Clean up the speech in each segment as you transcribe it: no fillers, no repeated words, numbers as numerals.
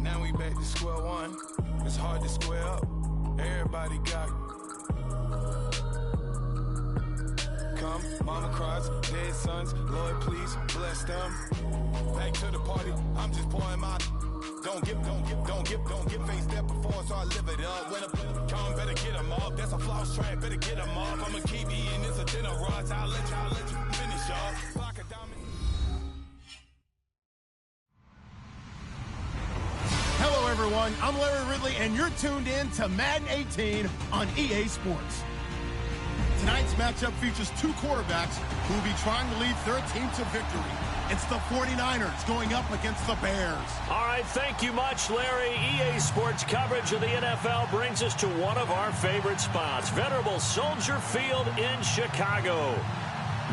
Now we back to square one. It's hard to square up. Everybody got come. Mama cries, dead sons. Lord, please bless them. Back to the party. I'm just pouring my. Don't get faced that before, so I live it up. When a come, better get them up. That's a floss track, better get them up. I'ma keep eating this a dinner rush. I'll let you finish up. Hello, everyone. I'm Larry Ridley, and you're tuned in to Madden 18 on EA Sports. Tonight's matchup features two quarterbacks who will be trying to lead their team to victory. It's the 49ers going up against the Bears. All right, thank you much, Larry. EA Sports coverage of the NFL brings us to one of our favorite spots, venerable Soldier Field in Chicago.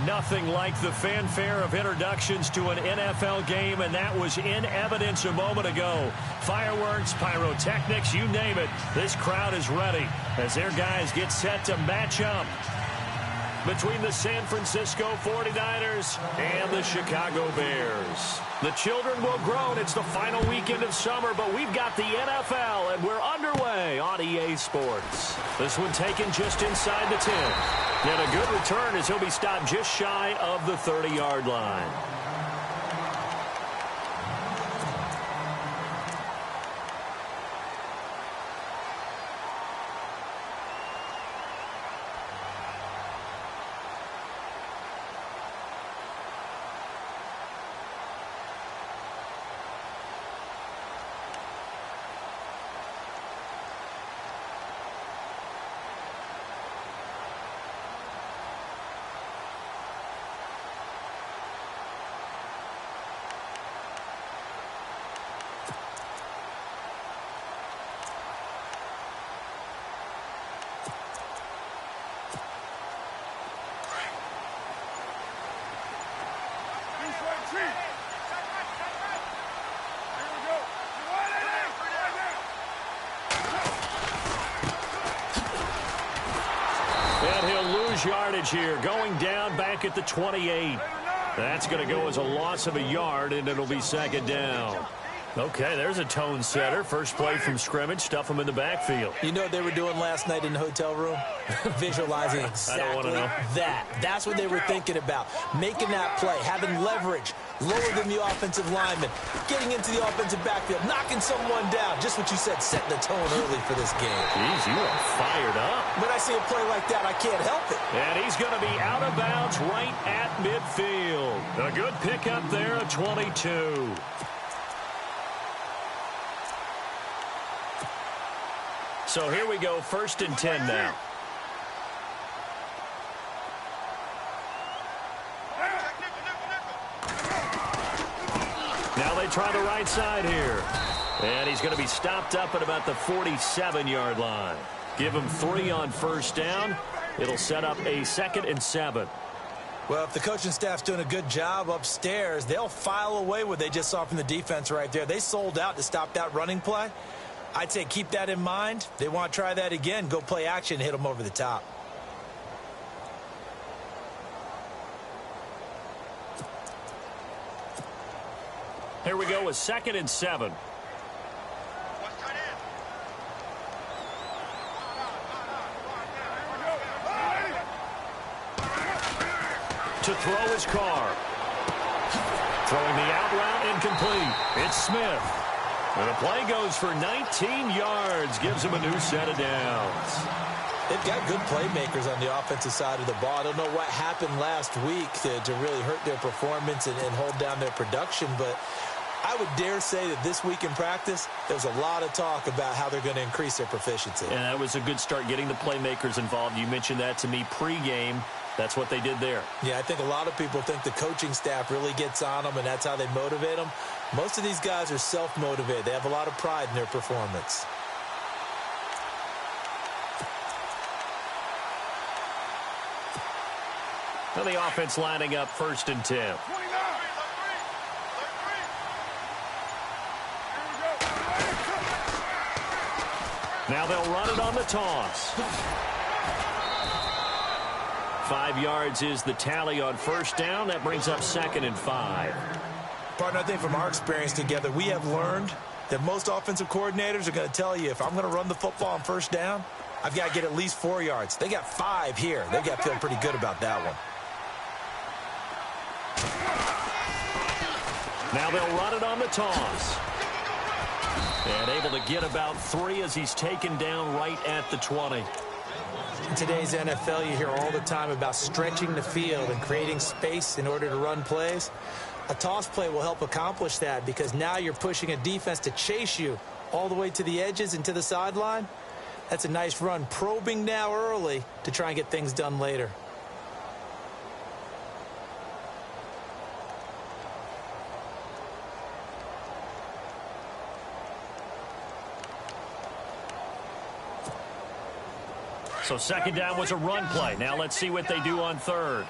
Nothing like the fanfare of introductions to an NFL game, and that was in evidence a moment ago. Fireworks, pyrotechnics, you name it. This crowd is ready as their guys get set to match up between the San Francisco 49ers and the Chicago Bears. The children will grow, and it's the final weekend of summer, but we've got the NFL, and we're underway on EA Sports. This one taken just inside the 10. And a good return as he'll be stopped just shy of the 30-yard line. And he'll lose yardage here, going down back at the 28. That's going to go as a loss of a yard, and it'll be second down. Okay, there's a tone setter. First play from scrimmage, stuff him in the backfield. You know what they were doing last night in the hotel room? Visualizing exactly that. That's what they were thinking about. Making that play, having leverage, lower than the offensive lineman, getting into the offensive backfield, knocking someone down. Just what you said, setting the tone early for this game. Jeez, you are fired up. When I see a play like that, I can't help it. And he's going to be out of bounds right at midfield. A good pickup there at 22. So here we go, 1st and 10 now. Now they try the right side here. And he's going to be stopped up at about the 47-yard line. Give him 3 on first down. It'll set up a 2nd and 7. Well, if the coaching staff's doing a good job upstairs, they'll file away what they just saw from the defense right there. They sold out to stop that running play. I'd say keep that in mind. They want to try that again. Go play action, hit them over the top. Here we go with 2nd and 7. To throw his car. Throwing the out route incomplete. It's Smith. And the play goes for 19 yards. Gives him a new set of downs. They've got good playmakers on the offensive side of the ball. I don't know what happened last week to really hurt their performance and hold down their production, but I would dare say that this week in practice, there's a lot of talk about how they're going to increase their proficiency. And that was a good start, getting the playmakers involved. You mentioned that to me pregame. That's what they did there. Yeah, I think a lot of people think the coaching staff really gets on them, and that's how they motivate them. Most of these guys are self-motivated. They have a lot of pride in their performance. Well, the offense lining up 1st and 10. Now they'll run it on the toss. 5 yards is the tally on first down. That brings up 2nd and 5. Partner, I think from our experience together, we have learned that most offensive coordinators are going to tell you, if I'm going to run the football on first down, I've got to get at least 4 yards. They got 5 here. They've got to feel pretty good about that one. Now they'll run it on the toss. And able to get about 3 as he's taken down right at the 20. In today's NFL, you hear all the time about stretching the field and creating space in order to run plays. A toss play will help accomplish that because now you're pushing a defense to chase you all the way to the edges and to the sideline. That's a nice run, probing now early to try and get things done later. So second down was a run play. Now let's see what they do on third.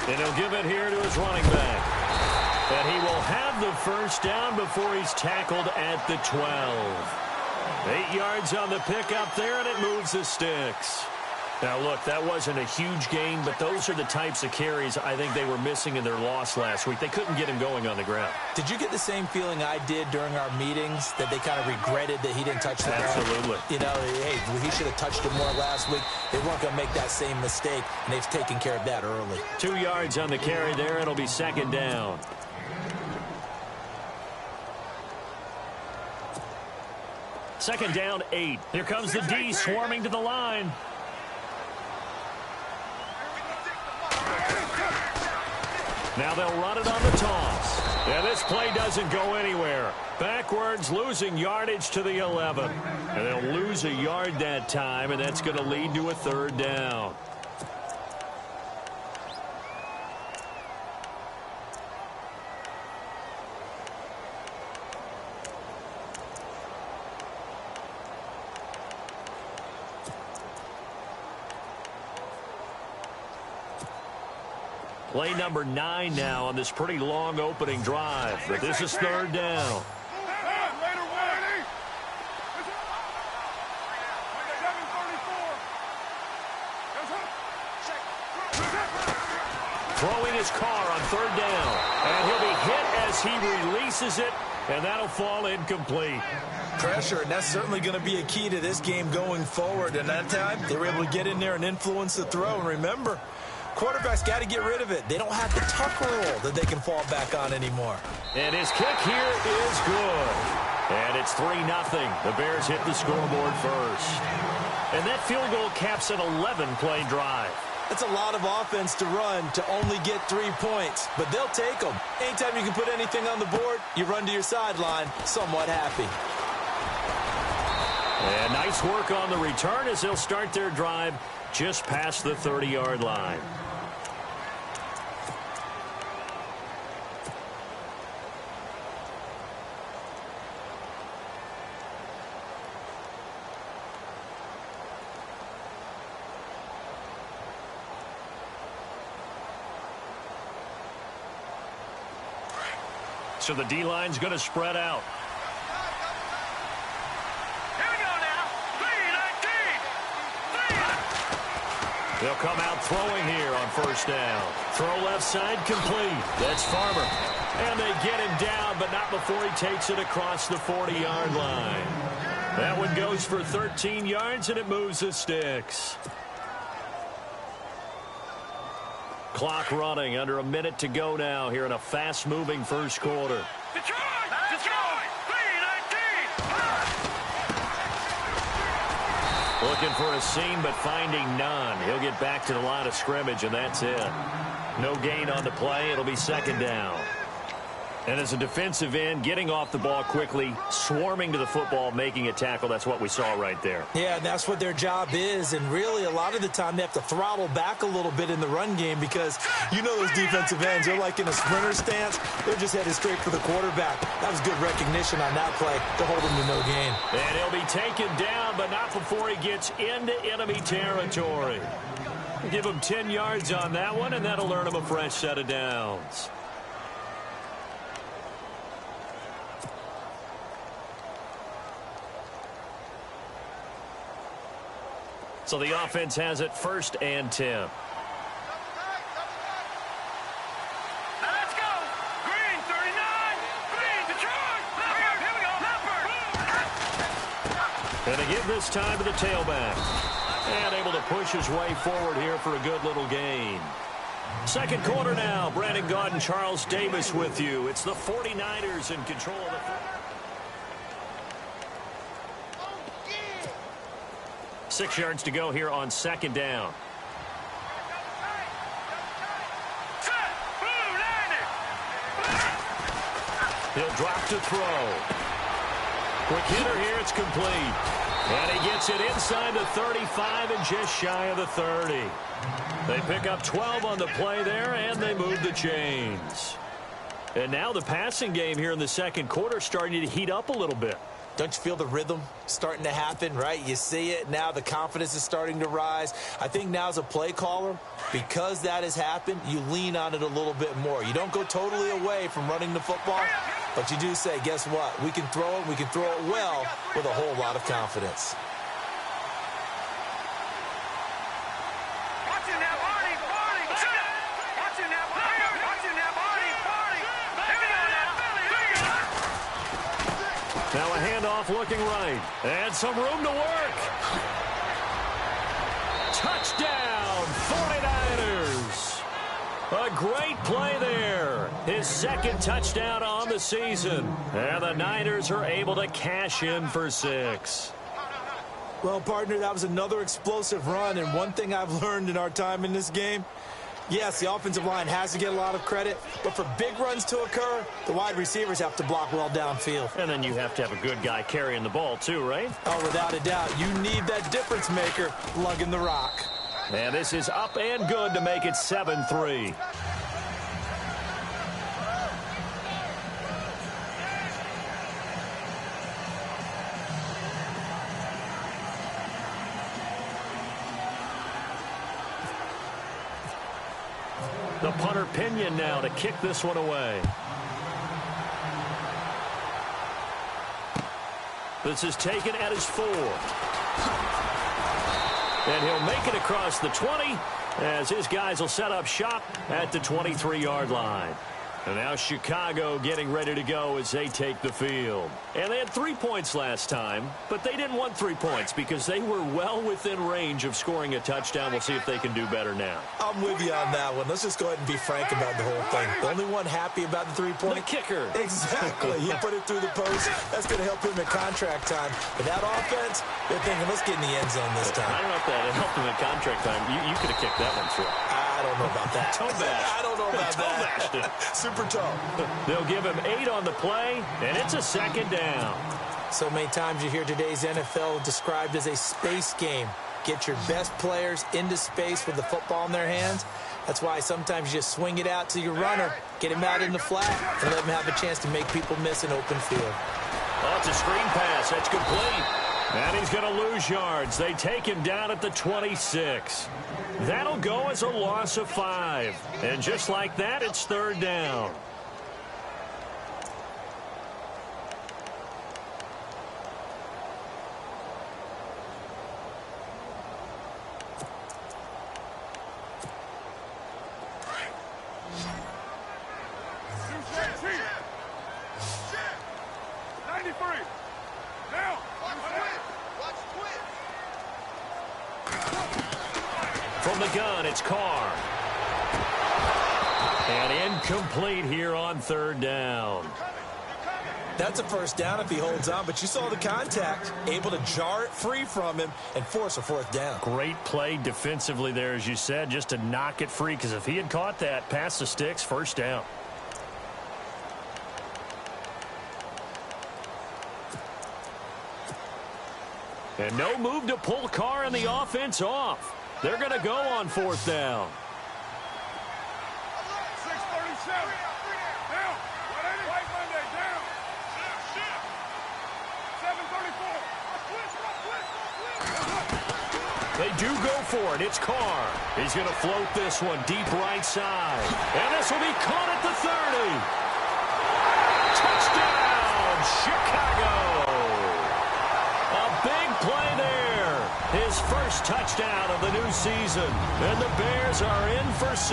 And he'll give it here to his running back. And he will have the first down before he's tackled at the 12. 8 yards on the pickup there, and it moves the sticks. Now, look, that wasn't a huge gain, but those are the types of carries I think they were missing in their loss last week. They couldn't get him going on the ground. Did you get the same feeling I did during our meetings, that they kind of regretted that he didn't touch the ball? Absolutely. You know, hey, he should have touched it more last week. They weren't going to make that same mistake, and they've taken care of that early. 2 yards on the carry there. It'll be second down. Second down, 8. Here comes the D swarming to the line. Now they'll run it on the toss. Yeah, this play doesn't go anywhere. Backwards, losing yardage to the 11. And they'll lose a yard that time, and that's going to lead to a third down. Play number 9 now on this pretty long opening drive. But this is third down. Throwing his car on third down. And he'll be hit as he releases it. And that'll fall incomplete. Pressure, and that's certainly going to be a key to this game going forward. And that time, they were able to get in there and influence the throw. And remember, quarterback's got to get rid of it. They don't have the tuck rule that they can fall back on anymore. And his kick here is good. And it's 3-0. The Bears hit the scoreboard first. And that field goal caps an 11-play drive. That's a lot of offense to run to only get 3 points, but they'll take them. Anytime you can put anything on the board, you run to your sideline somewhat happy. And nice work on the return as they'll start their drive just past the 30-yard line. So the D-line's going to spread out. Here we go now. vee625's. They'll come out throwing here on first down. Throw left side complete. That's Farmer. And they get him down, but not before he takes it across the 40-yard line. That one goes for 13 yards, and it moves the sticks. Clock running, under a minute to go now here in a fast-moving first quarter. Detroit! Detroit! vee625's. Looking for a seam, but finding none. He'll get back to the line of scrimmage, and that's it. No gain on the play. It'll be second down. And as a defensive end, getting off the ball quickly, swarming to the football, making a tackle, that's what we saw right there. Yeah, and that's what their job is. And really, a lot of the time, they have to throttle back a little bit in the run game because you know those defensive ends, they're like in a sprinter stance. They're just headed straight for the quarterback. That was good recognition on that play to hold him to no gain. And he'll be taken down, but not before he gets into enemy territory. Give him 10 yards on that one, and that'll earn him a fresh set of downs. So the offense has it 1st and 10. Now let's go. Green, 39. Green, Detroit. Leopard. Here we go. Leopard. And to give this time to the tailback. And able to push his way forward here for a good little gain. Second quarter now. Brandon Gaud and Charles Davis with you. It's the 49ers in control of the... 6 yards to go here on 2nd down. He'll drop to throw. Quick hitter here. It's complete. And he gets it inside the 35 and just shy of the 30. They pick up 12 on the play there, and they move the chains. And now the passing game here in the second quarter starting to heat up a little bit. Don't you feel the rhythm starting to happen, right? You see it now. The confidence is starting to rise. I think now as a play caller, because that has happened, you lean on it a little bit more. You don't go totally away from running the football, but you do say, guess what? We can throw it. We can throw it well with a whole lot of confidence. Now a handoff looking right. And some room to work. Touchdown, 49ers. A great play there. His 2nd touchdown on the season. And the Niners are able to cash in for 6. Well, partner, that was another explosive run. And one thing I've learned in our time in this game, yes, the offensive line has to get a lot of credit, but for big runs to occur, the wide receivers have to block well downfield. And then you have to have a good guy carrying the ball too, right? Oh, without a doubt. You need that difference maker lugging the rock. And this is up and good to make it 7-3. The punter Pinion now to kick this one away. This is taken at his 4. And he'll make it across the 20 as his guys will set up shop at the 23-yard line. And now Chicago getting ready to go as they take the field. And they had 3 points last time, but they didn't want 3 points because they were well within range of scoring a touchdown. We'll see if they can do better now. I'm with you on that one. Let's just go ahead and be frank about the whole thing. The only one happy about the 3-point. The kicker. Exactly. He put it through the post. That's going to help him at contract time. But that offense, they're thinking, let's get in the end zone this time. I don't know if that helped him at contract time. You could have kicked that one through. I don't know about that. Toe bash. I don't know about Toe that. bashed it. Super toe. They'll give him 8 on the play, and it's a 2nd down. So many times you hear today's NFL described as a space game. Get your best players into space with the football in their hands. That's why sometimes you just swing it out to your runner, get him out in the flat, and let him have a chance to make people miss an open field. Oh, it's a screen pass. That's complete. And he's going to lose yards. They take him down at the 26. That'll go as a loss of 5. And just like that, it's 3rd down. From the gun, it's Carr. And incomplete here on 3rd down. That's a 1st down if he holds on, but you saw the contact, able to jar it free from him and force a 4th down. Great play defensively there, as you said, just to knock it free, because if he had caught that, past the sticks, 1st down. And no move to pull Carr and the offense off. They're going to go on 4th down. 6:37. Down. White Monday, down. 7:34. They do go for it. It's Carr. He's going to float this one deep right side. And this will be caught at the 30. Touchdown, Chicago. A big play there. His his first touchdown of the new season. And the Bears are in for 6.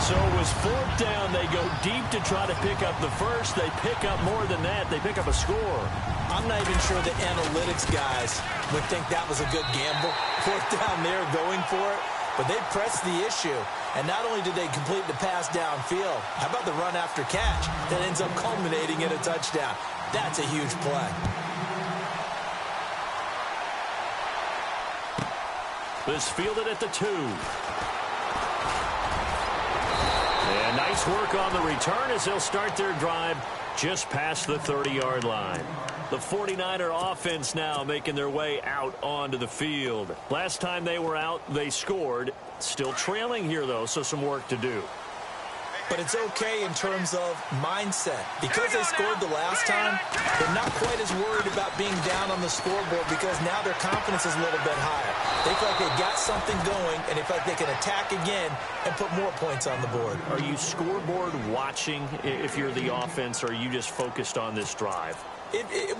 So it was 4th down. They go deep to try to pick up the first. They pick up more than that. They pick up a score. I'm not even sure the analytics guys would think that was a good gamble. 4th down there going for it. But they pressed the issue. And not only did they complete the pass downfield, how about the run after catch that ends up culminating in a touchdown? That's a huge play. This fielded at the 2. And nice work on the return as they'll start their drive just past the 30-yard line. The 49er offense now making their way out onto the field. Last time they were out, they scored. Still trailing here, though, so some work to do. But it's okay in terms of mindset. Because they scored the last time, they're not quite as worried about being down on the scoreboard because now their confidence is a little bit higher. They feel like they got something going, and they feel like they can attack again and put more points on the board. Are you scoreboard watching if you're the offense, or are you just focused on this drive?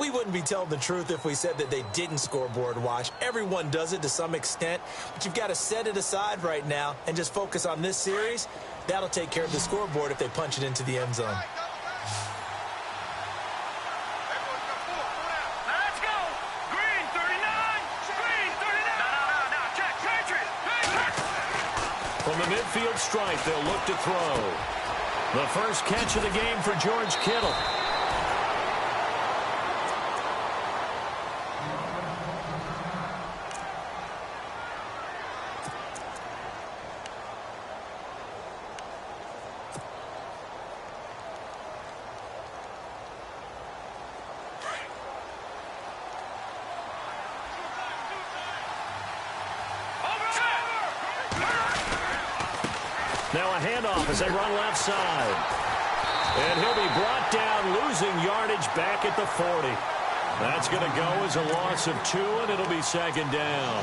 We wouldn't be telling the truth if we said that they didn't scoreboard watch. Everyone does it to some extent, but you've got to set it aside right now and just focus on this series. That'll take care of the scoreboard if they punch it into the end zone. Let's go. Green 39. Green 39. No. Check. Patriots. From the midfield stripe, they'll look to throw. The first catch of the game for George Kittle. Now a handoff as they run left side. And he'll be brought down, losing yardage back at the 40. That's going to go as a loss of 2, and it'll be 2nd down.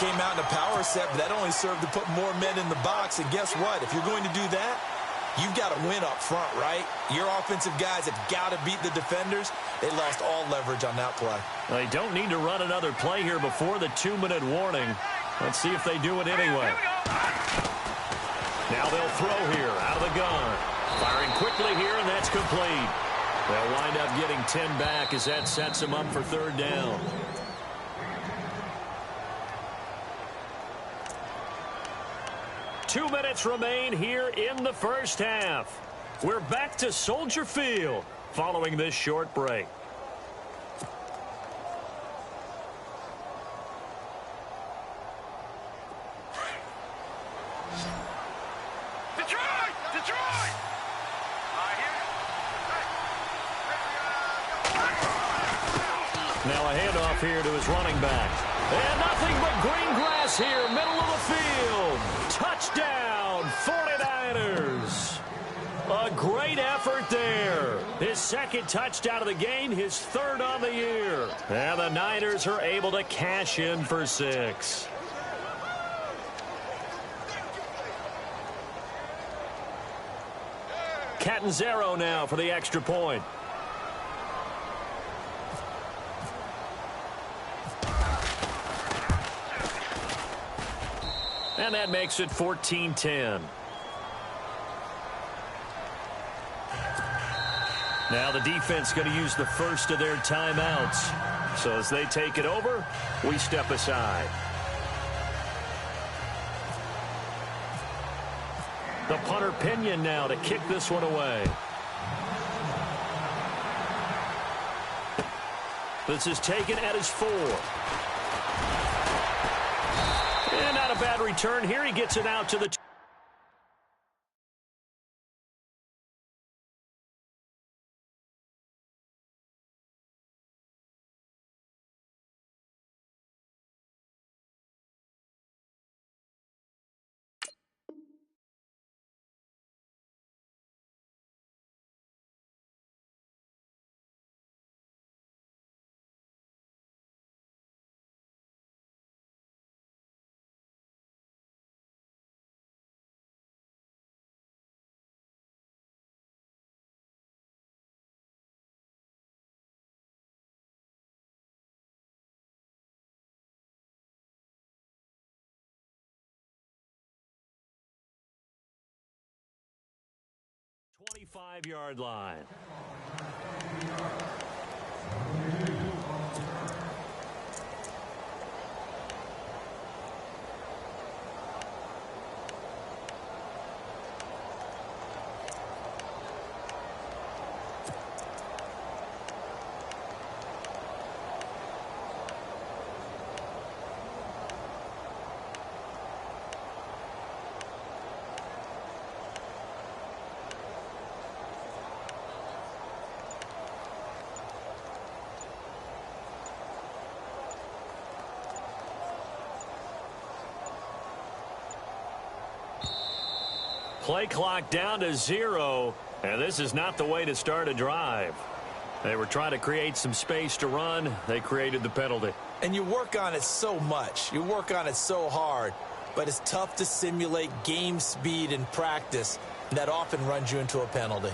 Came out in a power set, but that only served to put more men in the box. And guess what? If you're going to do that, you've got to win up front, right? Your offensive guys have got to beat the defenders. They lost all leverage on that play. They don't need to run another play here before the 2-minute warning. Let's see if they do it anyway. Now they'll throw here out of the gun. Firing quickly here, and that's complete. They'll wind up getting 10 back as that sets them up for 3rd down. Two minutes remain here in the first half. We're back to Soldier Field following this short break. Now a handoff here to his running back. And nothing but green grass here, middle of the field. Touchdown, 49ers. A great effort there. His 2nd touchdown of the game, his 3rd on the year. And the Niners are able to cash in for 6. Catanzaro now for the extra point. And that makes it 14-10. Now the defense going to use the first of their timeouts. So as they take it over, we step aside. The punter Pinion now to kick this one away. This is taken at his 4. And not a bad return here. He gets it out to the 25-yard line. Play clock down to 0, and this is not the way to start a drive. They were trying to create some space to run. They created the penalty. And you work on it so much. You work on it so hard. But it's tough to simulate game speed in practice. That often runs you into a penalty.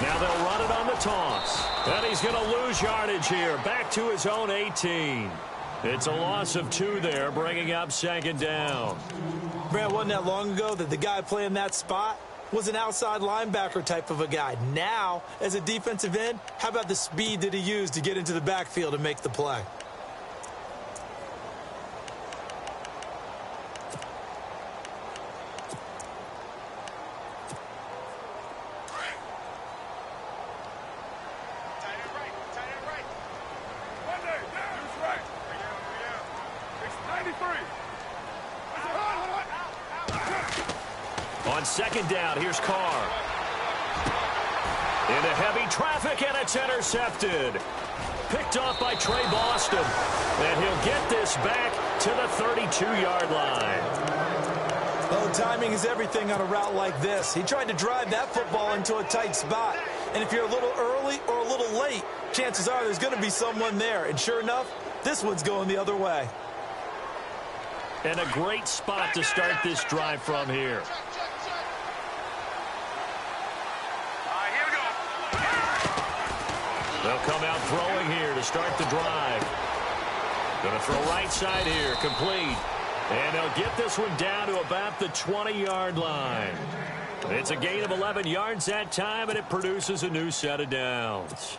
Now they'll run it on the toss. And he's going to lose yardage here. Back to his own 18. It's a loss of 2 there, bringing up second down. Brad, wasn't that long ago that the guy playing that spot was an outside linebacker type of a guy. Now, as a defensive end, how about the speed that he used to get into the backfield and make the play? On second down, here's Carr. Into heavy traffic, and it's intercepted. Picked off by Trey Boston. And he'll get this back to the 32-yard line. Oh, timing is everything on a route like this. He tried to drive that football into a tight spot. And if you're a little early or a little late, chances are there's going to be someone there. And sure enough, this one's going the other way. And a great spot to start this drive from here. They'll come out throwing here to start the drive. Going to throw right side here, complete. And they'll get this one down to about the 20-yard line. It's a gain of 11 yards that time, and it produces a new set of downs.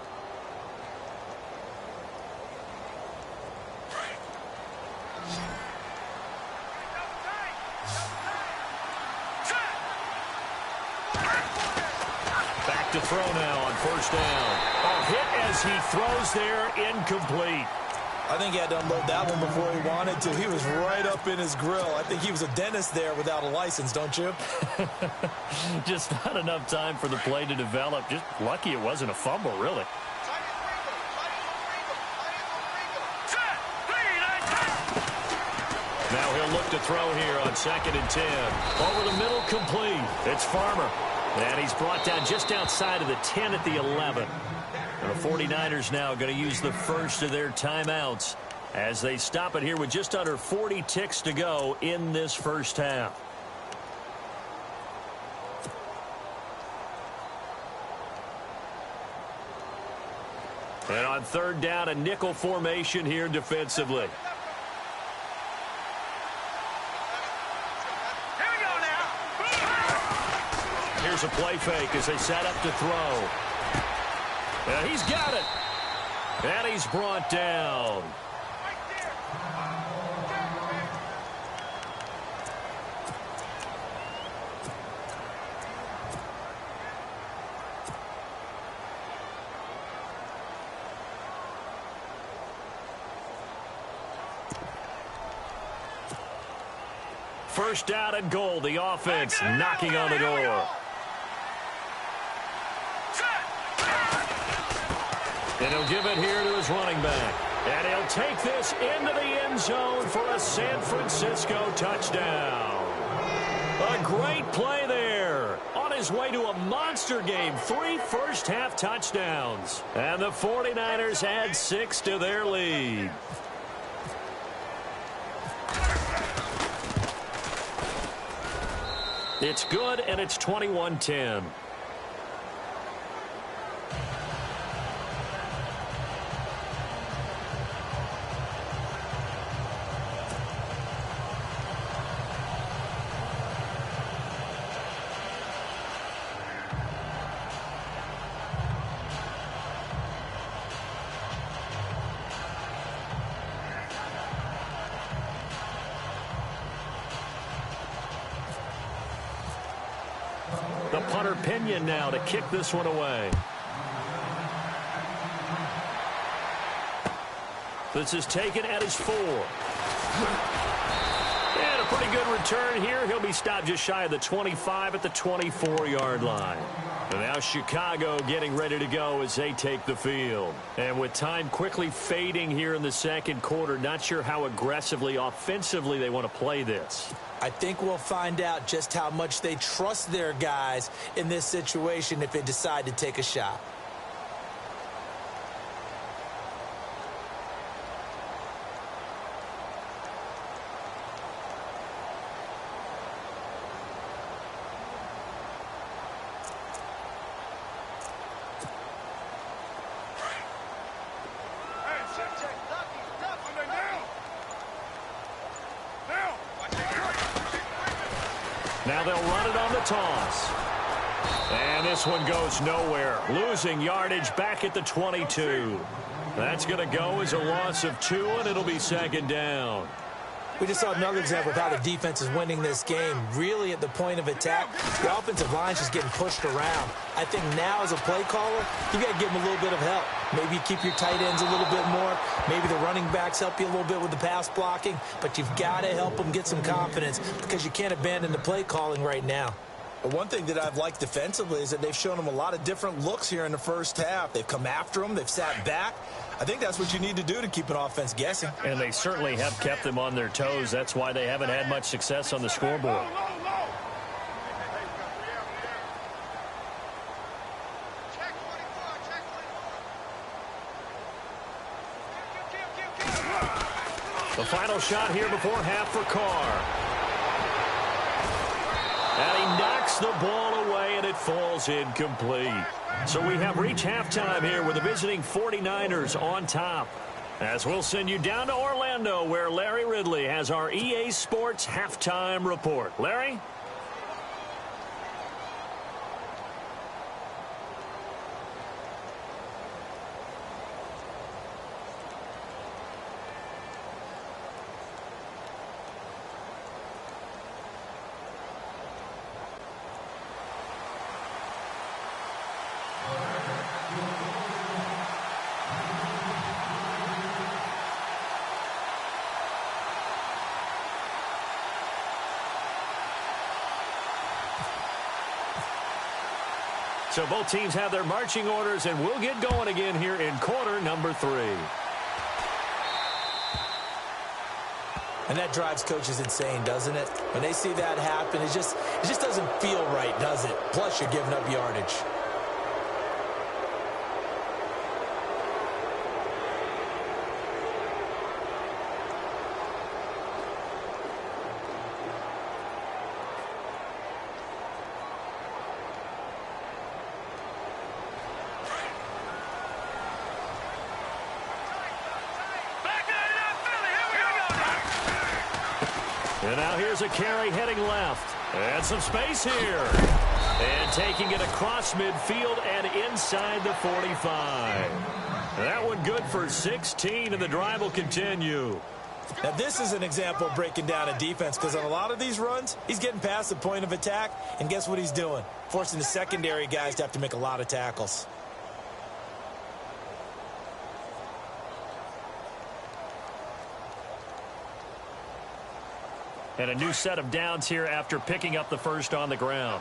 Back to throw now on first down. A hit as he throws there, incomplete. I think he had to unload that one before he wanted to. He was right up in his grill. I think he was a dentist there without a license, don't you? Just not enough time for the play to develop. Just lucky it wasn't a fumble, really. Now he'll look to throw here on 2nd and 10. Over the middle, complete. It's Farmer. And he's brought down just outside of the 10 at the 11. And the 49ers now going to use the first of their timeouts as they stop it here with just under 40 ticks to go in this first half. And on third down, a nickel formation here defensively. Here's a play fake as they set up to throw. And he's got it. And he's brought down. First down and goal. The offense knocking on the door. And he'll give it here to his running back. And he'll take this into the end zone for a San Francisco touchdown. A great play there. On his way to a monster game. 3 first-half touchdowns. And the 49ers add 6 to their lead. It's good, and it's 21-10. The punter Pinion now to kick this one away. This is taken at his 4. And a pretty good return here. He'll be stopped just shy of the 25 at the 24-yard line. And now Chicago getting ready to go as they take the field. And with time quickly fading here in the second quarter, not sure how aggressively, offensively they want to play this. I think we'll find out just how much they trust their guys in this situation if they decide to take a shot. Now they'll run it on the toss. And this one goes nowhere. Losing yardage back at the 22. That's going to go as a loss of 2, and it'll be second down. We just saw another example of how the defense is winning this game. Really at the point of attack, the offensive line's just getting pushed around. I think now as a play caller, you got to give them a little bit of help. Maybe you keep your tight ends a little bit more. Maybe the running backs help you a little bit with the pass blocking. But you've got to help them get some confidence because you can't abandon the play calling right now. But one thing that I've liked defensively is that they've shown them a lot of different looks here in the first half. They've come after them. They've sat back. I think that's what you need to do to keep an offense guessing. And they certainly have kept them on their toes. That's why they haven't had much success on the scoreboard. The final shot here before half for Carr. And he knocks the ball away, and it falls incomplete. So we have reached halftime here with the visiting 49ers on top. As we'll send you down to Orlando, where Larry Ridley has our EA Sports halftime report. Larry? So both teams have their marching orders, and we'll get going again here in quarter number 3. And that drives coaches insane, doesn't it? When they see that happen, it just doesn't feel right, does it? Plus, you're giving up yardage. And now here's a carry heading left. And some space here. And taking it across midfield and inside the 45. That one good for 16, and the drive will continue. Now, this is an example of breaking down a defense, because on a lot of these runs, he's getting past the point of attack, and guess what he's doing? Forcing the secondary guys to have to make a lot of tackles. And a new set of downs here after picking up the first on the ground.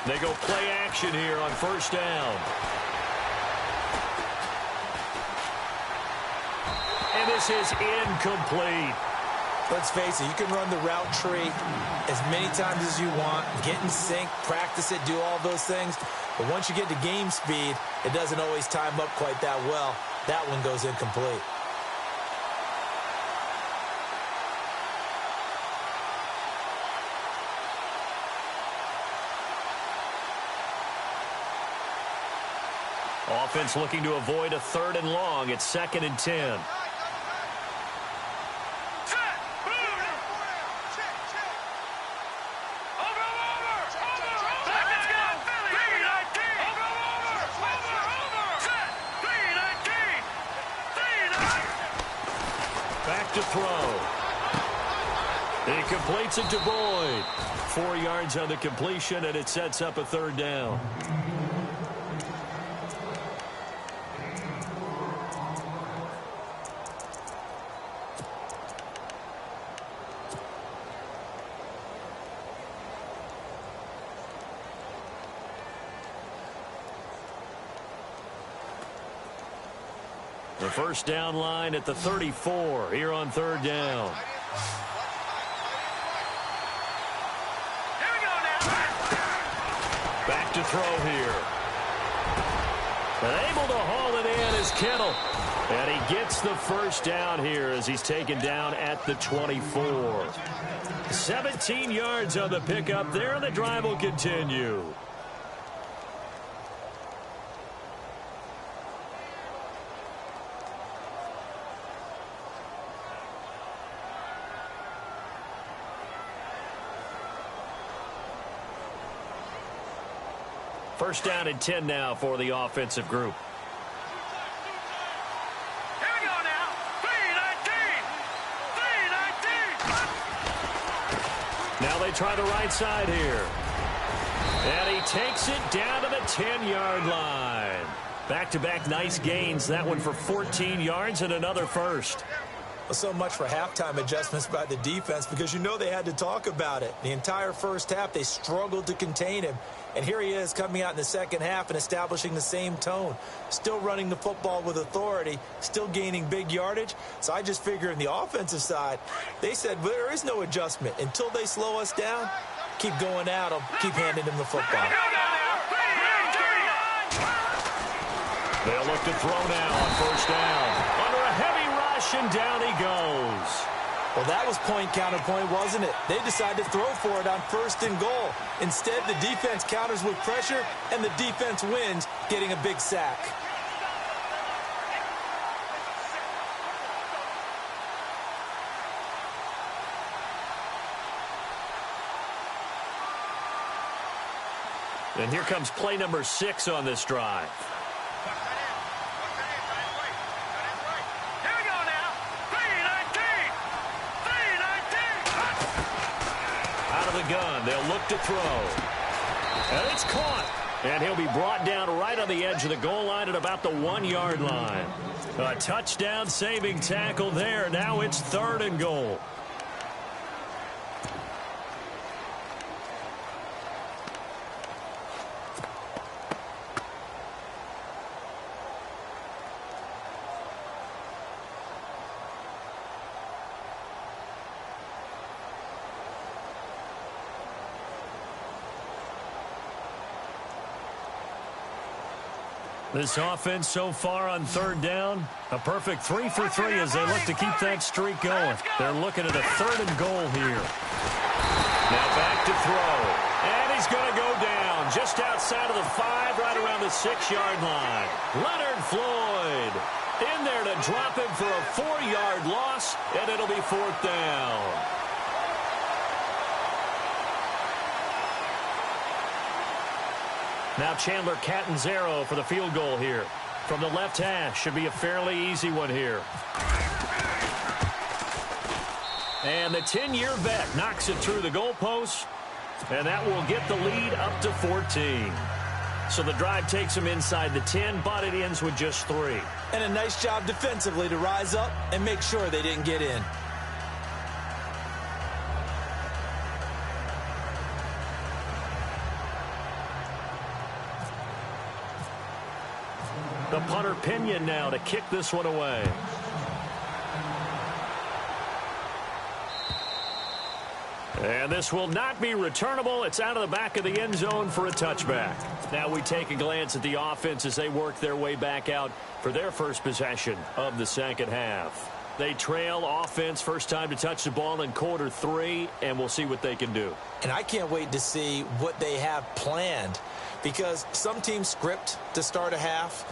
They go play action here on first down. And this is incomplete. Let's face it, you can run the route tree as many times as you want, get in sync, practice it, do all those things. But once you get to game speed, it doesn't always time up quite that well. That one goes incomplete. Offense looking to avoid a 3rd and long. It's 2nd and 10. Back to throw. He completes it to Boyd. 4 yards on the completion, and it sets up a 3rd down. The first down line at the 34 here on 3rd down. Back to throw here. And able to haul it in is Kittle. And he gets the first down here as he's taken down at the 24. 17 yards on the pickup there, and the drive will continue. First down and 10 now for the offensive group. Here we go now. 3-19. Now they try the right side here. And he takes it down to the 10-yard line. Back-to-back nice gains. That one for 14 yards and another first. Well, so much for halftime adjustments by the defense, because you know they had to talk about it. The entire first half, they struggled to contain him. And here he is coming out in the second half and establishing the same tone. Still running the football with authority, still gaining big yardage. So I just figure in the offensive side, they said there is no adjustment. Until they slow us down, keep going at them, keep handing them the football. They'll look to throw now on first down. Under a heavy rush, and down he goes. Well, that was point counterpoint, wasn't it? They decided to throw for it on 1st and goal. Instead, the defense counters with pressure, and the defense wins, getting a big sack. And here comes play number 6 on this drive. Gun. They'll look to throw. And it's caught. And he'll be brought down right on the edge of the goal line at about the 1-yard line. A touchdown saving tackle there. Now it's 3rd and goal. This offense so far on 3rd down, a perfect 3 for 3 as they look to keep that streak going. They're looking at a 3rd and goal here. Now back to throw. And he's going to go down just outside of the 5, right around the 6-yard line. Leonard Floyd in there to drop him for a 4-yard loss, and it'll be 4th down. Now Chandler Catanzaro for the field goal here. From the left hash, should be a fairly easy one here. And the 10-year vet knocks it through the goalpost, and that will get the lead up to 14. So the drive takes them inside the 10, but it ends with just 3. And a nice job defensively to rise up and make sure they didn't get in. The punter Pinion now to kick this one away. And this will not be returnable. It's out of the back of the end zone for a touchback. Now we take a glance at the offense as they work their way back out for their first possession of the second half. They trail offense, first time to touch the ball in quarter 3, and we'll see what they can do. And I can't wait to see what they have planned. because some teams script to start a half.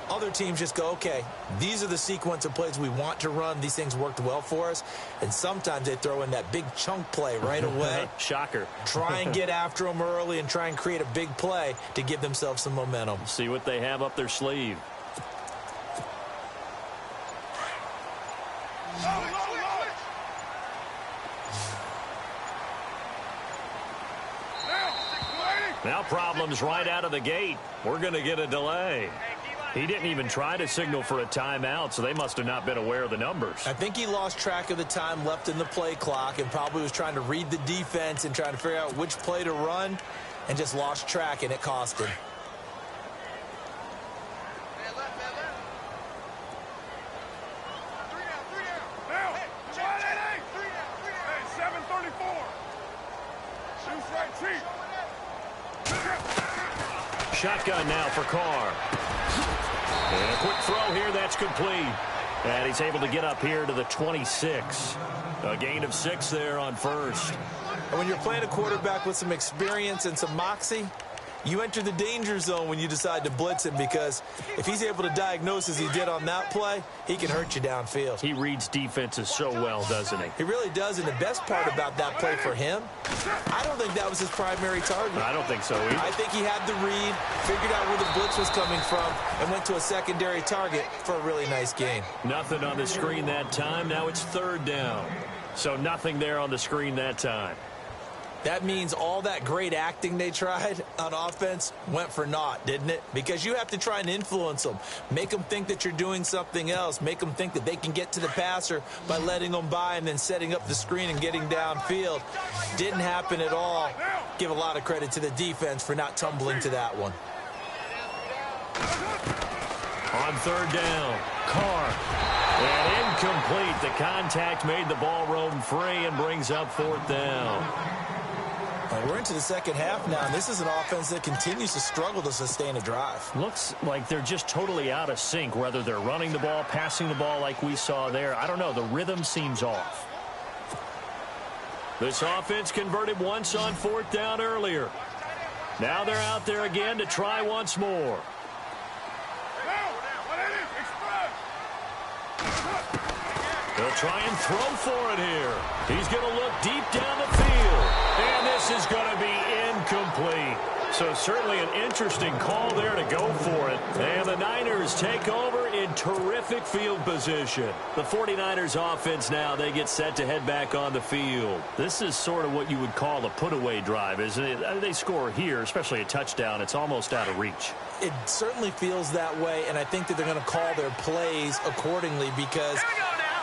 Other teams just go, okay, these are the sequence of plays we want to run. These things worked well for us. And sometimes they throw in that big chunk play right away. Shocker. Try and get after them early and try and create a big play to give themselves some momentum. See what they have up their sleeve. Now problems right out of the gate. We're going to get a delay. He didn't even try to signal for a timeout, so they must have not been aware of the numbers. I think he lost track of the time left in the play clock and probably was trying to read the defense and trying to figure out which play to run and just lost track, and it cost him. Shotgun now for Carr. And a quick throw here, that's complete. And he's able to get up here to the 26. A gain of 6 there on first. And when you're playing a quarterback with some experience and some moxie, you enter the danger zone when you decide to blitz him, because if he's able to diagnose as he did on that play, he can hurt you downfield. He reads defenses so well, doesn't he? He really does, and the best part about that play for him, I don't think that was his primary target. I don't think so either. I think he had the read, figured out where the blitz was coming from, and went to a secondary target for a really nice gain. Nothing on the screen that time. Now it's 3rd down. So nothing there on the screen that time. That means all that great acting they tried on offense went for naught, didn't it? Because you have to try and influence them. Make them think that you're doing something else. Make them think that they can get to the passer by letting them by and then setting up the screen and getting downfield. Didn't happen at all. Give a lot of credit to the defense for not tumbling to that one. On 3rd down, Carr. And incomplete. The contact made the ball roam free and brings up 4th down. We're into the second half now, and this is an offense that continues to struggle to sustain a drive. Looks like they're just totally out of sync, whether they're running the ball, passing the ball like we saw there. I don't know. The rhythm seems off. This offense converted once on 4th down earlier. Now they're out there again to try once more. They'll try and throw for it here. He's going to look deep down the field. And this is going to be incomplete. So certainly an interesting call there to go for it. And the Niners take over in terrific field position. The 49ers offense now, they get set to head back on the field. This is sort of what you would call a put-away drive, isn't it? They score here, especially a touchdown. It's almost out of reach. It certainly feels that way, and I think that they're going to call their plays accordingly, because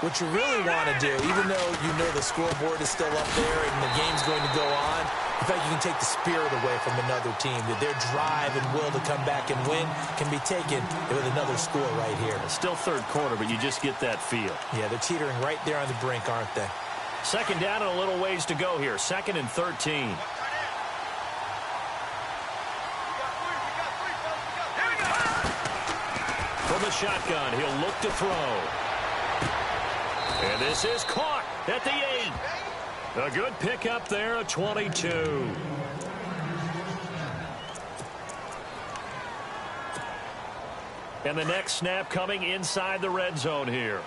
what you really want to do, even though you know the scoreboard is still up there and the game's going to go on, in fact, you can take the spirit away from another team. That their drive and will to come back and win can be taken with another score right here. It's still 3rd quarter, but you just get that feel. Yeah, they're teetering right there on the brink, aren't they? 2nd down and a little ways to go here. 2nd and 13. From the shotgun, he'll look to throw. And this is caught at the 8. A good pickup there, a 22. And the next snap coming inside the red zone here.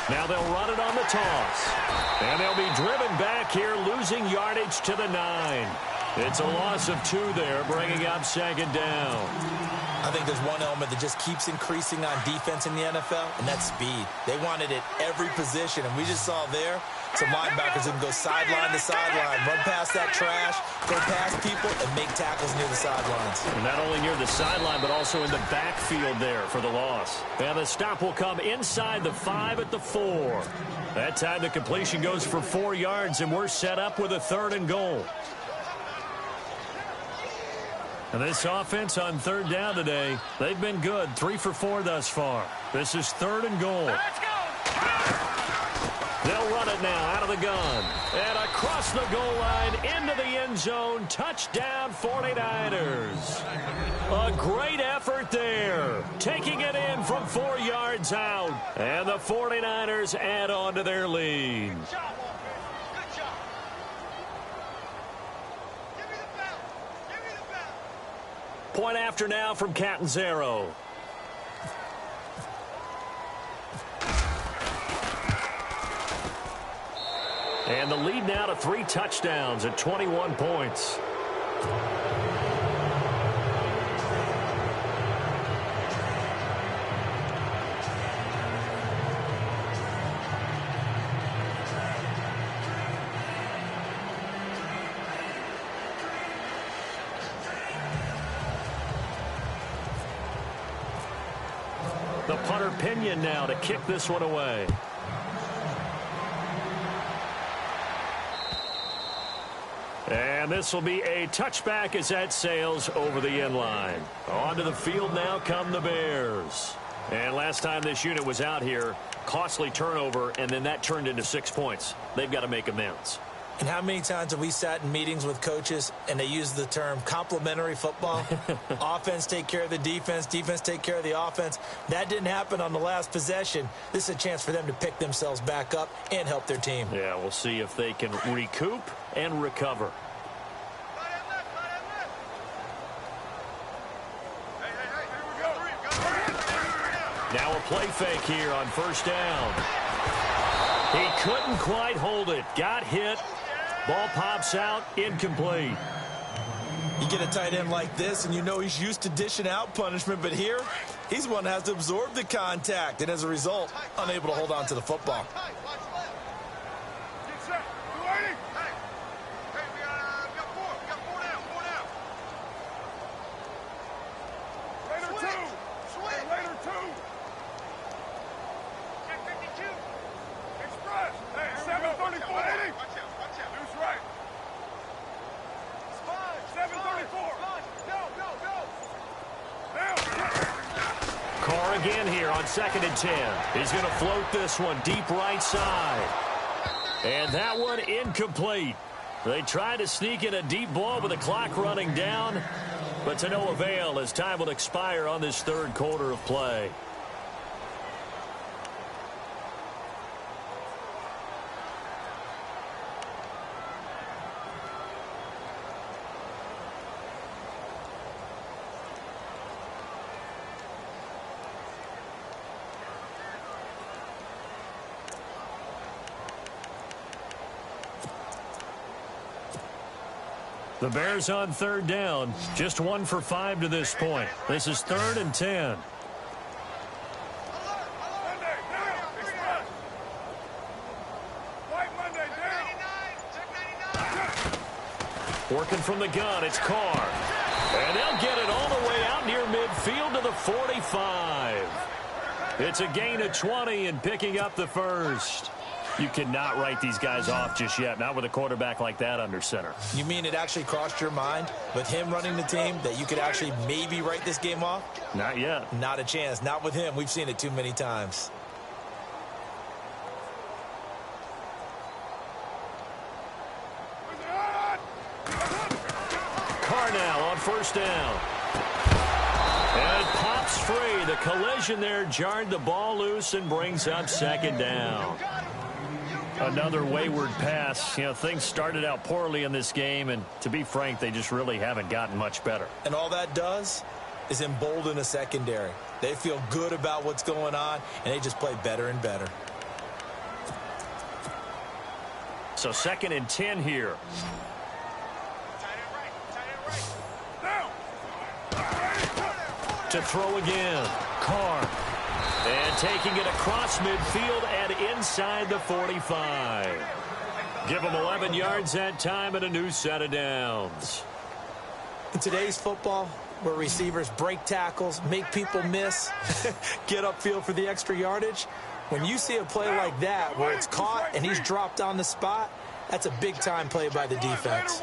Now they'll run it on the toss. And they'll be driven back here, losing yardage to the 9. It's a loss of 2 there, bringing up 2nd down. I think there's one element that just keeps increasing on defense in the NFL, and that's speed. They want it at every position, and we just saw there some linebackers who can go sideline to sideline, run past that trash, go past people, and make tackles near the sidelines. And not only near the sideline, but also in the backfield there for the loss. And the stop will come inside the 5 at the 4. That time the completion goes for 4 yards, and we're set up with a 3rd and goal. And this offense on 3rd down today, they've been good. 3 for 4 thus far. This is 3rd and goal. Let's go. They'll run run it now out of the gun. And across the goal line into the end zone. Touchdown 49ers. A great effort there. Taking it in from 4 yards out. And the 49ers add on to their lead. Point after now from Catanzaro. And the lead now to 3 touchdowns at 21 points. The punter Pinion now to kick this one away. And this will be a touchback as that sails over the end line. Onto the field now come the Bears. And last time this unit was out here, costly turnover, and then that turned into 6 points. They've got to make amends. And how many times have we sat in meetings with coaches and they use the term complementary football? Offense take care of the defense, defense take care of the offense. That didn't happen on the last possession. This is a chance for them to pick themselves back up and help their team. Yeah, we'll see if they can recoup and recover. Now a play fake here on first down. He couldn't quite hold it. Got hit. Ball pops out. Incomplete. You get a tight end like this, and you know he's used to dishing out punishment, but here, he's one that has to absorb the contact, and as a result, unable to hold on to the football. Again here on 2nd and 10. He's going to float this one deep right side. And that one incomplete. They tried to sneak in a deep ball with the clock running down, but to no avail as time will expire on this third quarter of play. The Bears on third down, just 1 for 5 to this point. This is 3rd and 10. Working from the gun, it's Carr. And they'll get it all the way out near midfield to the 45. It's a gain of 20 and picking up the first. You cannot write these guys off just yet, not with a quarterback like that under center. You mean it actually crossed your mind with him running the team that you could actually maybe write this game off? Not yet. Not a chance. Not with him. We've seen it too many times. Carr now on first down. And it pops free. The collision there jarred the ball loose and brings up 2nd down. Another wayward pass. You know, things started out poorly in this game, and to be frank, they just really haven't gotten much better. And all that does is embolden a secondary. They feel good about what's going on, and they just play better and better. So 2nd and 10 here. To throw again. Carr. And taking it across midfield and inside the 45. Give them 11 yards that time and a new set of downs. In today's football, where receivers break tackles, make people miss, get upfield for the extra yardage, when you see a play like that where it's caught and he's dropped on the spot, that's a big-time play by the defense.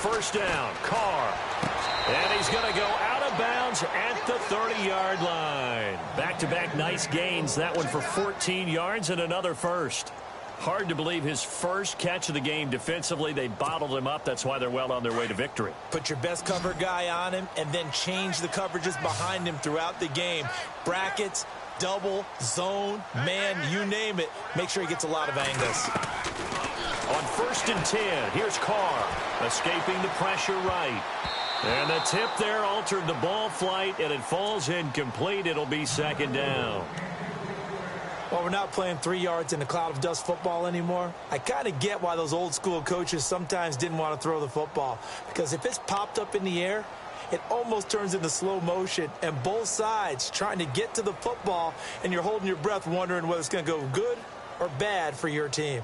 first down. Carr. And he's going to go out of bounds at the 30-yard line. Back-to-back nice gains. That one for 14 yards and another first. Hard to believe his first catch of the game defensively. They bottled him up. That's why they're well on their way to victory. Put your best cover guy on him and then change the coverages behind him throughout the game. Brackets, double, zone, man, you name it. Make sure he gets a lot of angles. On 1st and 10, here's Carr, escaping the pressure right. And the tip there altered the ball flight, and it falls incomplete. It'll be 2nd down. Well, we're not playing 3 yards in a cloud of dust football anymore. I kind of get why those old school coaches sometimes didn't want to throw the football. Because if it's popped up in the air, it almost turns into slow motion, and both sides trying to get to the football, and you're holding your breath wondering whether it's going to go good or bad for your team.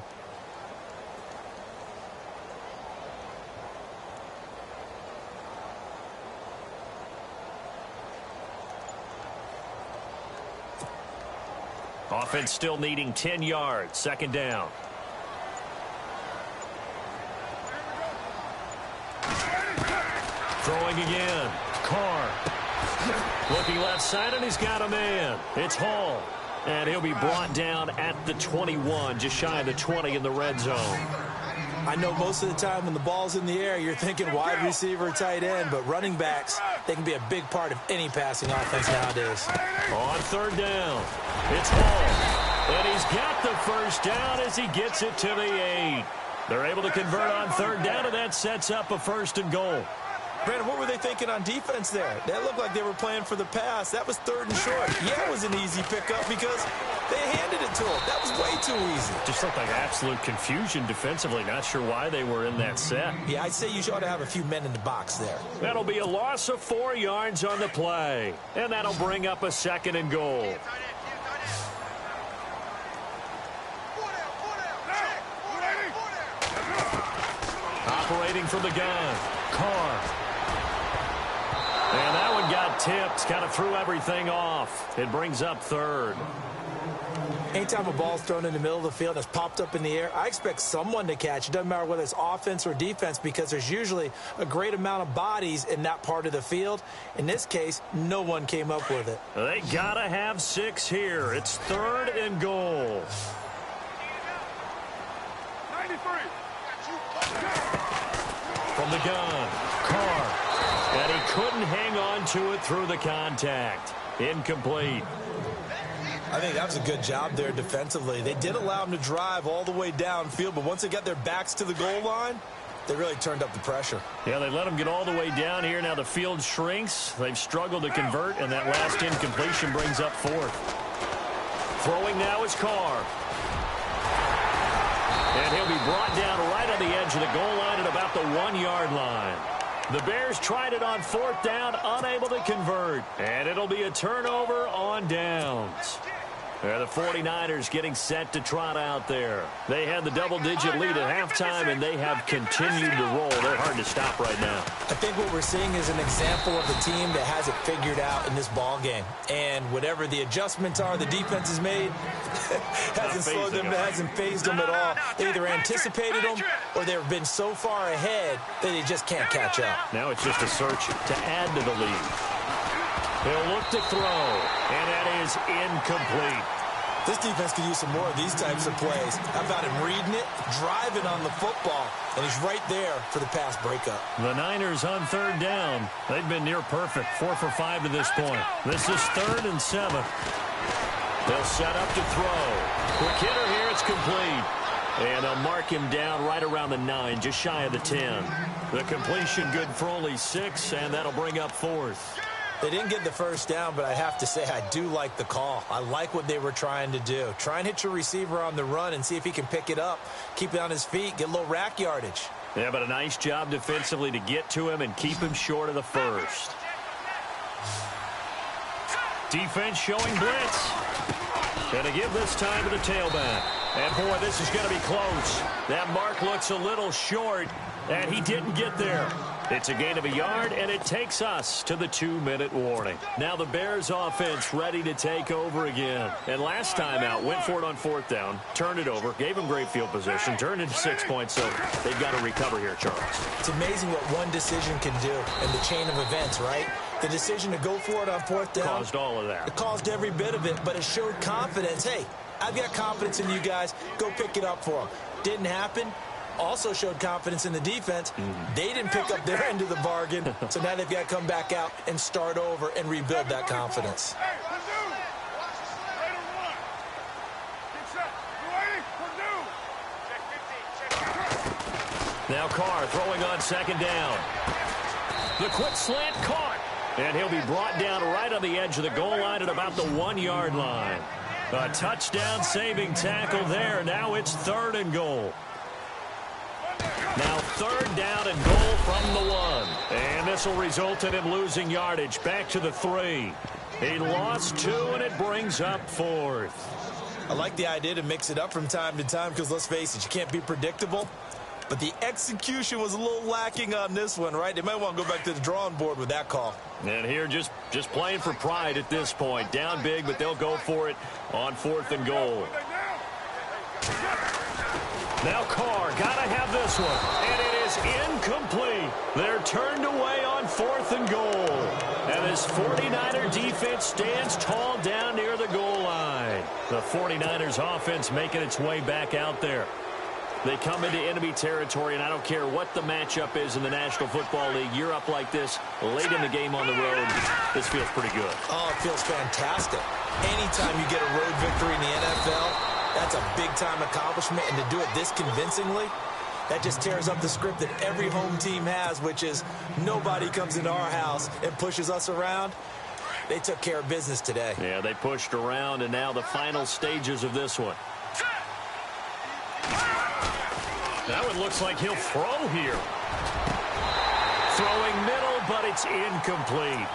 Offense still needing 10 yards. 2nd down. Throwing again. Carr. Looking left side, and he's got a man. It's Hall. And he'll be brought down at the 21, just shy of the 20 in the red zone. I know most of the time when the ball's in the air, you're thinking wide receiver, tight end, but running backs, they can be a big part of any passing offense nowadays. On 3rd down, it's Hall. And he's got the first down as he gets it to the 8. They're able to convert on 3rd down, and that sets up a 1st and goal. Brandon, what were they thinking on defense there? That looked like they were playing for the pass. That was 3rd and short. Yeah, it was an easy pickup because they handed it to him. That was way too easy. Just looked like absolute confusion defensively. Not sure why they were in that set. Yeah, I'd say you ought to have a few men in the box there. That'll be a loss of 4 yards on the play. And that'll bring up a 2nd and goal. Operating from the gun, Carr. And that one got tipped, kind of threw everything off. It brings up 3rd. Anytime a ball's thrown in the middle of the field and it's popped up in the air, I expect someone to catch. It doesn't matter whether it's offense or defense because there's usually a great amount of bodies in that part of the field. In this case, no one came up with it. They gotta have 6 here. It's 3rd and goal. 93. From the gun, Carr. And he couldn't hang on to it through the contact. Incomplete. I think that was a good job there defensively. They did allow them to drive all the way downfield, but once they got their backs to the goal line, they really turned up the pressure. Yeah, they let them get all the way down here. Now the field shrinks. They've struggled to convert, and that last incompletion brings up 4th. Throwing now is Carr. And he'll be brought down right on the edge of the goal line at about the 1-yard line. The Bears tried it on 4th down, unable to convert. And it'll be a turnover on downs. The 49ers getting set to trot out there. They had the double-digit lead at halftime, and they have continued to roll. They're hard to stop right now. I think what we're seeing is an example of a team that has it figured out in this ball game. And whatever the adjustments are the defense has made, hasn't slowed them, hasn't phased them at all. They either anticipated them or they've been so far ahead that they just can't catch up. Now it's just a search to add to the lead. He'll look to throw, and that is incomplete. This defense could use some more of these types of plays. How about him reading it, driving on the football, and he's right there for the pass breakup. The Niners on 3rd down. They've been near perfect, 4 for 5 to this point. This is 3rd and 7. They'll set up to throw. Quick hitter here, it's complete. And they'll mark him down right around the 9, just shy of the 10. The completion good for only 6, and that'll bring up 4th. They didn't get the first down, but I have to say I do like the call. I like what they were trying to do. Try and hit your receiver on the run and see if he can pick it up, keep it on his feet, get a little rack yardage. Yeah, but a nice job defensively to get to him and keep him short of the first. Defense showing blitz. Going to give this time to the tailback. And, boy, this is going to be close. That mark looks a little short, and he didn't get there. It's a gain of a yard, and it takes us to the 2-minute warning. Now the Bears offense ready to take over again. And last time out, went for it on 4th down, turned it over, gave them great field position, turned it to 6 points, so they've got to recover here, Charles. It's amazing what one decision can do in the chain of events, right? The decision to go for it on 4th down. Caused all of that. It caused every bit of it, but it showed confidence. Hey, I've got confidence in you guys. Go pick it up for them. Didn't happen. Also showed confidence in the defense. They didn't pick up their end of the bargain, so now they've got to come back out and start over and rebuild that confidence. Now Carr throwing on 2nd down. The quick slant caught, and he'll be brought down right on the edge of the goal line at about the 1-yard line. A touchdown saving tackle there. Now it's 3rd and goal. Now 3rd down and goal from the 1. And this will result in him losing yardage back to the 3. He lost 2, and it brings up 4th. I like the idea to mix it up from time to time because, let's face it, you can't be predictable. But the execution was a little lacking on this one, right? They might want to go back to the drawing board with that call. And here just playing for pride at this point. Down big, but they'll go for it on 4th and goal. Now Carr, gotta have this one, and it is incomplete. They're turned away on 4th and goal. And this 49er defense stands tall down near the goal line. The 49ers offense making its way back out there. They come into enemy territory, and I don't care what the matchup is in the National Football League. You're up like this late in the game on the road. This feels pretty good. Oh, it feels fantastic. Anytime you get a road victory in the NFL, that's a big-time accomplishment, and to do it this convincingly, that just tears up the script that every home team has, which is nobody comes into our house and pushes us around. They took care of business today. Yeah, they pushed around, and now the final stages of this one. That one looks like he'll throw here. Throwing middle, but it's incomplete.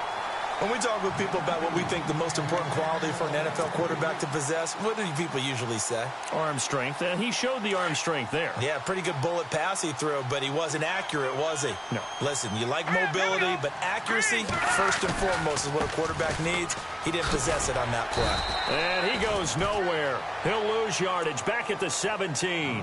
When we talk with people about what we think the most important quality for an NFL quarterback to possess, what do people usually say? Arm strength. He showed the arm strength there. Yeah, pretty good bullet pass he threw, but he wasn't accurate, was he? No. Listen, you like mobility, but accuracy, first and foremost, is what a quarterback needs. He didn't possess it on that play. And he goes nowhere. He'll lose yardage back at the 17.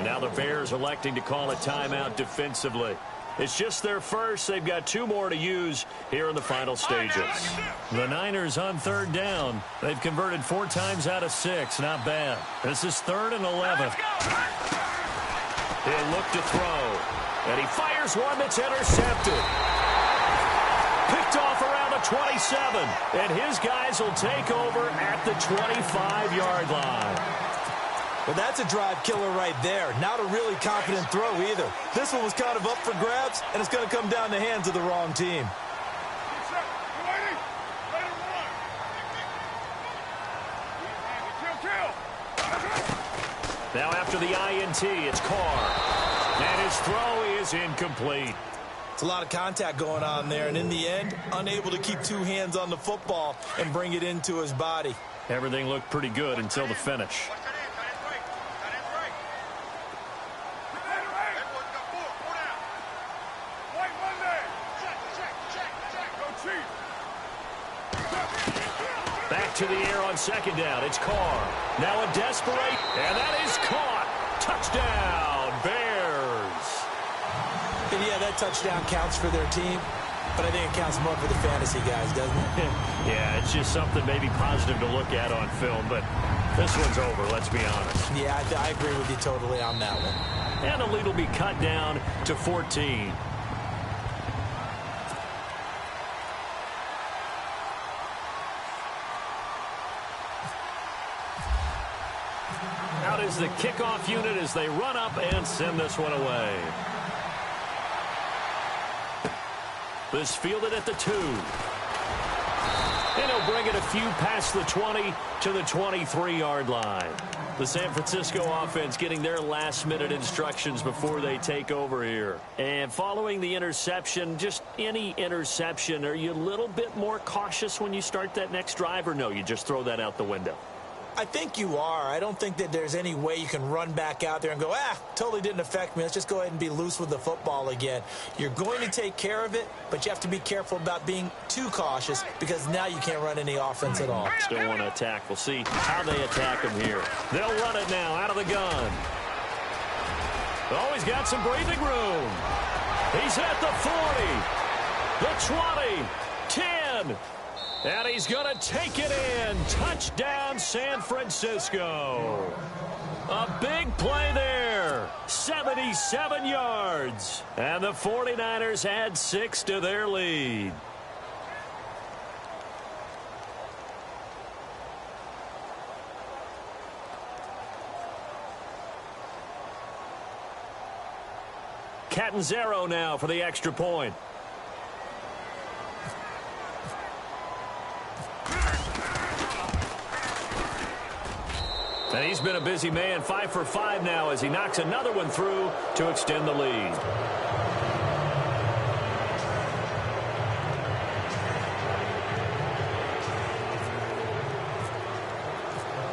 Now the Bears electing to call a timeout defensively. It's just their first. They've got 2 more to use here in the final stages. The Niners on 3rd down. They've converted 4 times out of 6. Not bad. This is 3rd and 11. He'll look to throw. And he fires one that's intercepted. Picked off around the 27. And his guys will take over at the 25-yard line. Well, that's a drive killer right there. Not a really confident throw either. This one was kind of up for grabs, and it's going to come down the hands of the wrong team. Now after the INT, it's Carr. And his throw is incomplete. It's a lot of contact going on there, and in the end, unable to keep 2 hands on the football and bring it into his body. Everything looked pretty good until the finish. Back to the air on 2nd down. It's Carr. Now a desperate, and that is caught. Touchdown, Bears. And yeah, that touchdown counts for their team, but I think it counts more for the fantasy guys, doesn't it? Yeah, it's just something maybe positive to look at on film, but this one's over, let's be honest. Yeah, I agree with you totally on that one. And the lead will be cut down to 14. Out is the kickoff unit as they run up and send this one away. This fielded at the 2. And he'll bring it a few past the 20 to the 23-yard line. The San Francisco offense getting their last-minute instructions before they take over here. And following the interception, just any interception, are you a little bit more cautious when you start that next drive, or no, you just throw that out the window? I think you are. I don't think that there's any way you can run back out there and go, totally didn't affect me. Let's just go ahead and be loose with the football again. You're going to take care of it, but you have to be careful about being too cautious because now you can't run any offense at all. Still want to attack. We'll see how they attack him here. They'll run it now out of the gun. Oh, he's got some breathing room. He's at the 40, the 20, 10. And he's going to take it in. Touchdown, San Francisco. A big play there. 77 yards. And the 49ers add 6 to their lead. Catanzaro now for the extra point. And he's been a busy man, 5 for 5 now as he knocks another one through to extend the lead.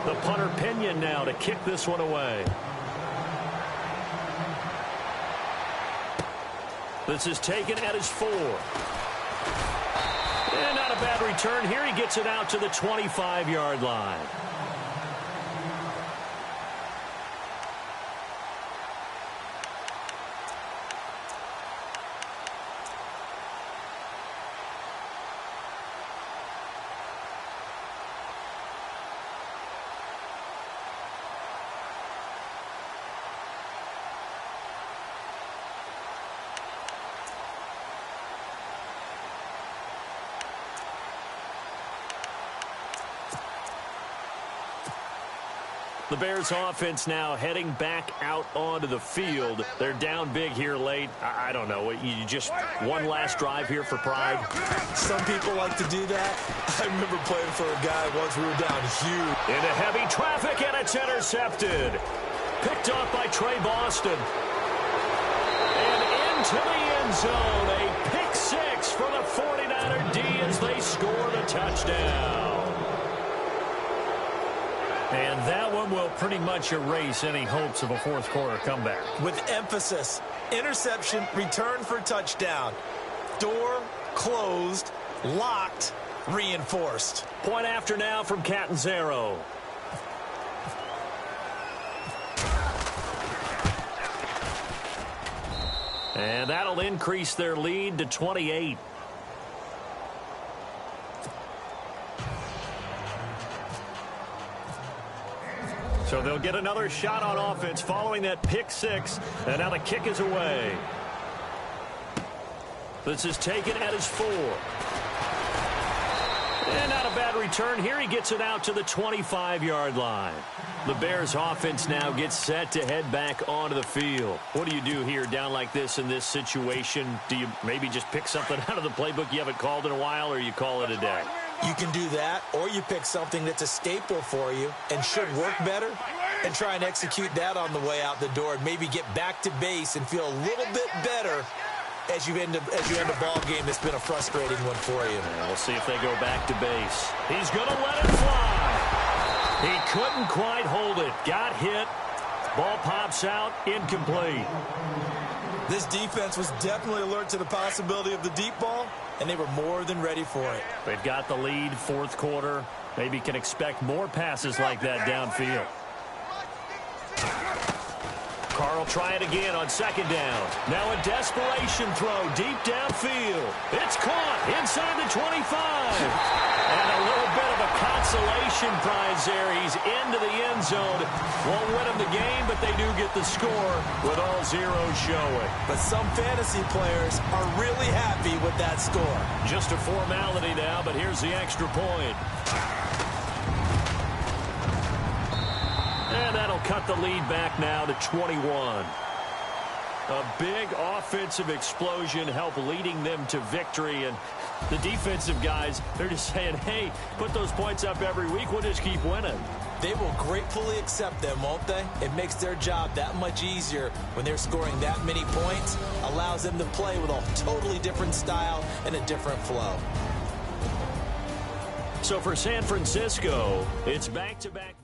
The punter Pinion now to kick this one away. This is taken at his 4. And not a bad return here. He gets it out to the 25-yard line. The Bears offense now heading back out onto the field. They're down big here late. I don't know. You just one last drive here for pride? Some people like to do that. I remember playing for a guy once we were down huge. Into heavy traffic, and it's intercepted. Picked off by Trey Boston. And into the end zone. A pick 6 for the 49er D as they score the touchdown. And that one will pretty much erase any hopes of a fourth quarter comeback. With emphasis, interception, return for touchdown. Door closed, locked, reinforced. Point after now from Catanzaro. And that'll increase their lead to 28. So they'll get another shot on offense following that pick 6. And now the kick is away. This is taken at his 4. And not a bad return here. He gets it out to the 25-yard line. The Bears offense now gets set to head back onto the field. What do you do here down like this in this situation? Do you maybe just pick something out of the playbook you haven't called in a while, or you call it a day? You can do that, or you pick something that's a staple for you and should work better and try and execute that on the way out the door and maybe get back to base and feel a little bit better as you end a ball game that's been a frustrating one for you. And we'll see if they go back to base. He's going to let it fly. He couldn't quite hold it. Got hit. Ball pops out. Incomplete. This defense was definitely alert to the possibility of the deep ball, and they were more than ready for it. They've got the lead, fourth quarter. Maybe can expect more passes like that downfield. Carl try it again on second down. Now a desperation throw deep downfield. It's caught inside the 25. And a little bit of a consolation prize there. He's into the end zone. Won't win him the game, but they do get the score with all zeros showing. But some fantasy players are really happy with that score. Just a formality now, but here's the extra point. And that'll cut the lead back now to 21. A big offensive explosion helped leading them to victory. And the defensive guys, they're just saying, hey, put those points up every week. We'll just keep winning. They will gratefully accept them, won't they? It makes their job that much easier when they're scoring that many points. Allows them to play with a totally different style and a different flow. So for San Francisco, it's back-to-back.